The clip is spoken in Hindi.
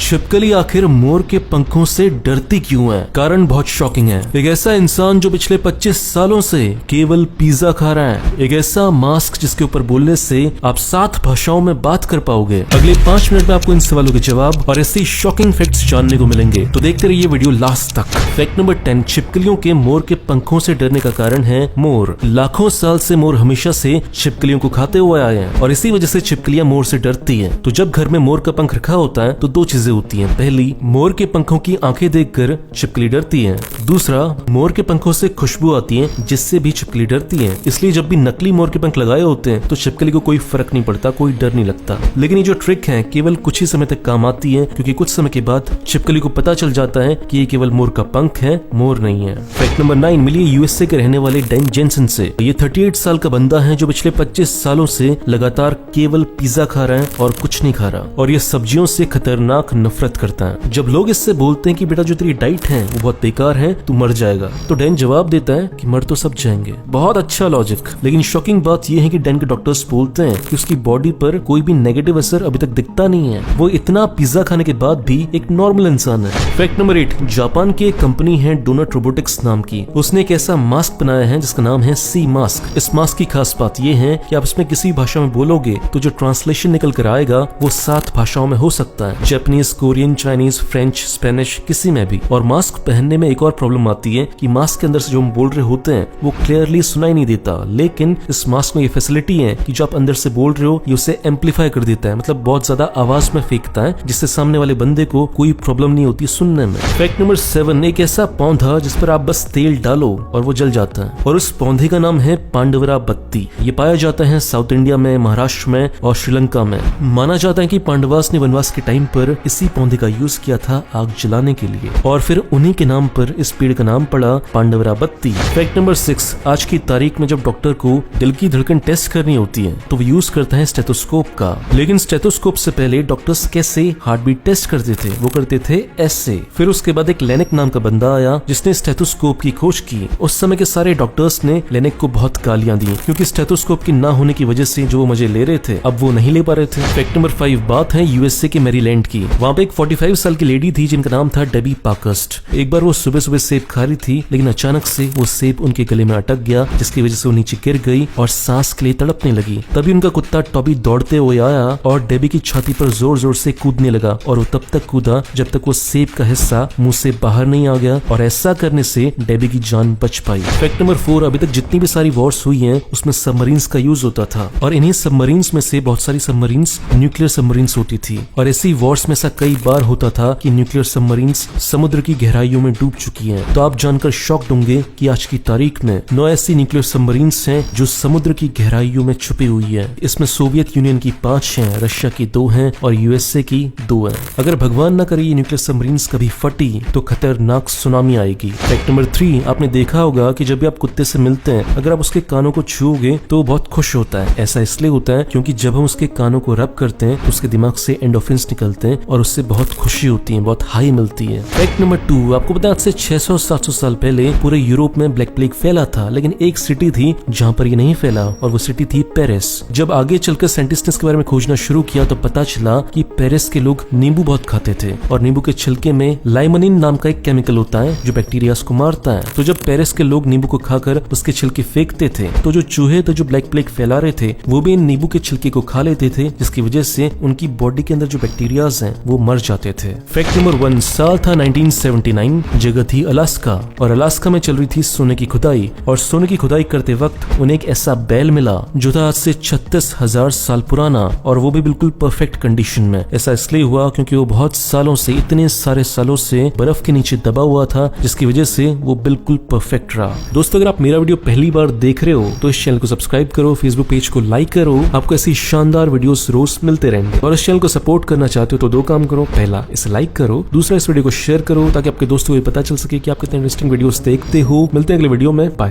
छिपकली आखिर मोर के पंखों से डरती क्यों है? कारण बहुत शॉकिंग है। एक ऐसा इंसान जो पिछले 25 सालों से केवल पिज्जा खा रहा है। एक ऐसा मास्क जिसके ऊपर बोलने से आप 7 भाषाओं में बात कर पाओगे। अगले 5 मिनट में आपको इन सवालों के जवाब और ऐसे शॉकिंग फैक्ट्स जानने को मिलेंगे, तो देखते रहिए वीडियो लास्ट तक। फैक्ट नंबर 10, छिपकलियों के मोर के पंखों से डरने का कारण है मोर। लाखों साल से मोर हमेशा से छिपकलियों को खाते हुए आए हैं और इसी वजह से छिपकलियां मोर से डरती हैं। तो जब घर में मोर का पंख रखा होता है तो 2 चीजें होती हैं। पहली, मोर के पंखों की आंखें देखकर छिपकली डरती है। दूसरा, मोर के पंखों से खुशबू आती है जिससे भी छिपकली डरती है। इसलिए जब भी नकली मोर के पंख लगाए होते हैं तो छिपकली को कोई फर्क नहीं पड़ता, कोई डर नहीं लगता। लेकिन ये जो ट्रिक है केवल कुछ ही समय तक काम आती है, क्योंकि कुछ समय के बाद छिपकली को पता चल जाता है कि ये केवल मोर का पंख है, मोर नहीं है। फैक्ट नंबर 9 मिली यूएसए के रहने वाले डैन जेनसन से। ये 38 साल का बंदा है जो पिछले 25 सालों से लगातार केवल पिज्जा खा रहा है और कुछ नहीं खा रहा, और ये सब्जियों से खतरनाक नफरत करता है। जब लोग इससे बोलते हैं कि बेटा जो तेरी डाइट है वो बहुत बेकार है, तू मर जाएगा, तो डैन जवाब देता है कि मर तो सब जाएंगे। बहुत अच्छा लॉजिक। लेकिन शॉकिंग बात ये है कि डैन के डॉक्टर्स बोलते हैं कि उसकी बॉडी पर कोई भी नेगेटिव असर अभी तक दिखता नहीं है। वो इतना पिज्जा खाने के बाद भी एक नॉर्मल इंसान है। फैक्ट नंबर 8, जापान की एक कंपनी है डोनट रोबोटिक्स नाम की। उसने एक ऐसा मास्क बनाया है जिसका नाम है सी मास्क। इस मास्क की खास बात ये है कि आप इसमें किसी भाषा में बोलोगे तो जो ट्रांसलेशन निकल कर आएगा वो 7 भाषाओं में हो सकता है, Japanese, Korean, Chinese, French, Spanish, किसी में भी। और मास्क पहनने में एक और प्रॉब्लम आती है कि मास्क के अंदर से जो हम बोल रहे होते हैं वो क्लियरली सुनाई नहीं देता। लेकिन इस मास्क में ये फैसिलिटी है कि जो आप अंदर से बोल रहे हो ये उसे एम्पलीफाई कर देता है, मतलब बहुत ज्यादा आवाज में फेंकता है, जिससे सामने वाले बंदे को कोई प्रॉब्लम नहीं होती सुनने में। फैक्ट नंबर 7, एक ऐसा पौधा जिस पर आप बस तेल डालो और वो जल जाता है, और उस पौधे का नाम है पांडवरा बत्ती। ये पाया जाता है साउथ इंडिया में, महाराष्ट्र में और श्रीलंका में। माना जाता है कि पांडवास ने वनवास के टाइम पर इसी पौधे का यूज किया था आग जलाने के लिए, और फिर उन्हीं के नाम पर इस पेड़ का नाम पड़ा पांडवरा बत्ती। फैक्ट नंबर 6, आज की तारीख में जब डॉक्टर को दिल की धड़कन टेस्ट करनी होती है तो वो यूज करता है स्टेथोस्कोप का। लेकिन स्टेथोस्कोप से पहले डॉक्टर्स कैसे हार्ट बीट टेस्ट करते थे? वो करते थे ऐसे। फिर उसके बाद एक लेनिक नाम का बंदा आया जिसने स्टेथोस्कोप की खोज की। उस समय के सारे डॉक्टर्स ने लेनिक को बहुत गालियां दी, क्योंकि स्टेथोस्कोप की ना होने की वजह से जो वो मजे ले रहे थे अब वो नहीं ले पा रहे थे। फैक्ट नंबर 5, बात है यूएसए के मैरीलैंड की। वहाँ पे एक 45 साल की लेडी थी जिनका नाम था डेबी पाकस्ट। एक बार वो सुबह सुबह सेब खा रही थी, लेकिन अचानक से वो सेब उनके गले में अटक गया, जिसकी वजह से वो नीचे गिर गई और सांस के लिए तड़पने लगी। तभी उनका कुत्ता टॉबी दौड़ते हुए आया और डेबी की छाती पर जोर जोर से कूदने लगा, और वो तब तक कूदा जब तक वो सेब का हिस्सा मुंह से बाहर नहीं आ गया, और ऐसा करने से डेबी की जान बच पाई। फैक्ट नंबर 4, अभी तक जितनी भी सारी वॉर्स हुई हैं उसमें सबमरीन्स का यूज होता था, और इन्हीं सबमरीन्स में से बहुत सारी सबमरीन्स न्यूक्लियर सबमरीन्स होती थी। और ऐसी वॉर्स में ऐसा कई बार होता था कि न्यूक्लियर सबमरीन्स समुद्र की गहराइयों में डूब चुकी हैं। तो आप जानकर शॉक्ड होंगे कि आज की तारीख में 9 ऐसी न्यूक्लियर सबमरीन्स हैं जो समुद्र की गहराइयों में छुपी हुई है। इसमें सोवियत यूनियन की 5 हैं, रशिया की 2 हैं और यूएसए की 2 हैं। अगर भगवान न करे ये न्यूक्लियर सबमरीन्स कभी फटी तो खतरनाक सुनामी आएगी। फैक्ट नंबर 3, आपने देखा होगा कि जब भी आप कुत्ते से मिलते हैं, अगर आप उसके कानों को छूओगे तो बहुत खुश होता है। ऐसा इसलिए होता है क्योंकि जब हम उसके कानों को रब करते हैं तो उसके दिमाग से एंडोर्फिन्स निकलते हैं और उससे बहुत खुशी होती है, बहुत हाई मिलती है। फैक्ट नंबर 2, आपको पता है आज से 600-700 साल पहले पूरे यूरोप में ब्लैक प्लेग फैला था, लेकिन एक सिटी थी जहाँ पर ये नहीं फैला, और वो सिटी थी पेरिस। जब आगे चलकर साइंटिस्ट ने इसके बारे में खोजना शुरू किया तो पता चला कि पेरिस के लोग नींबू बहुत खाते थे, और नींबू के छिलके में लाइमनिन नाम का एक केमिकल होता है जो बैक्टीरिया को मारता है। तो जब पेरिस के लोग नींबू को खाकर उसके छिलके फेंकते थे तो जो चूहे थे जो ब्लैक प्लेग फैला रहे थे वो भी इन नींबू के छिलके को खा लेते थे, जिसकी वजह से उनकी बॉडी के अंदर जो बैक्टीरियाज हैं वो मर जाते थे। फैक्ट नंबर 1, साल था 1979, जगह थी अलास्का, और अलास्का में चल रही थी सोने की खुदाई, और सोने की खुदाई करते वक्त उन्हें एक ऐसा बैल मिला जो था आज से 36,000 साल पुराना, और वो भी बिल्कुल परफेक्ट कंडीशन में। ऐसा इसलिए हुआ क्योंकि वो बहुत सालों से, इतने सारे सालों से बर्फ के नीचे दबा हुआ था, जिसकी वजह से वो बिल्कुल परफेक्ट रहा। दोस्तों, अगर आप मेरा वीडियो पहली बार देख रहे हो तो इस चैनल को सब्सक्राइब करो, फेसबुक पेज को लाइक करो, आपको ऐसी शानदार वीडियोस रोज मिलते रहेंगे। और इस चैनल को सपोर्ट करना चाहते हो तो 2 काम करो, पहला इसे लाइक करो, दूसरा इस वीडियो को शेयर करो ताकि आपके दोस्तों को पता चल सके कि आप कितने इंटरेस्टिंग वीडियोस देखते हो। मिलते हैं अगले वीडियो में, बाय।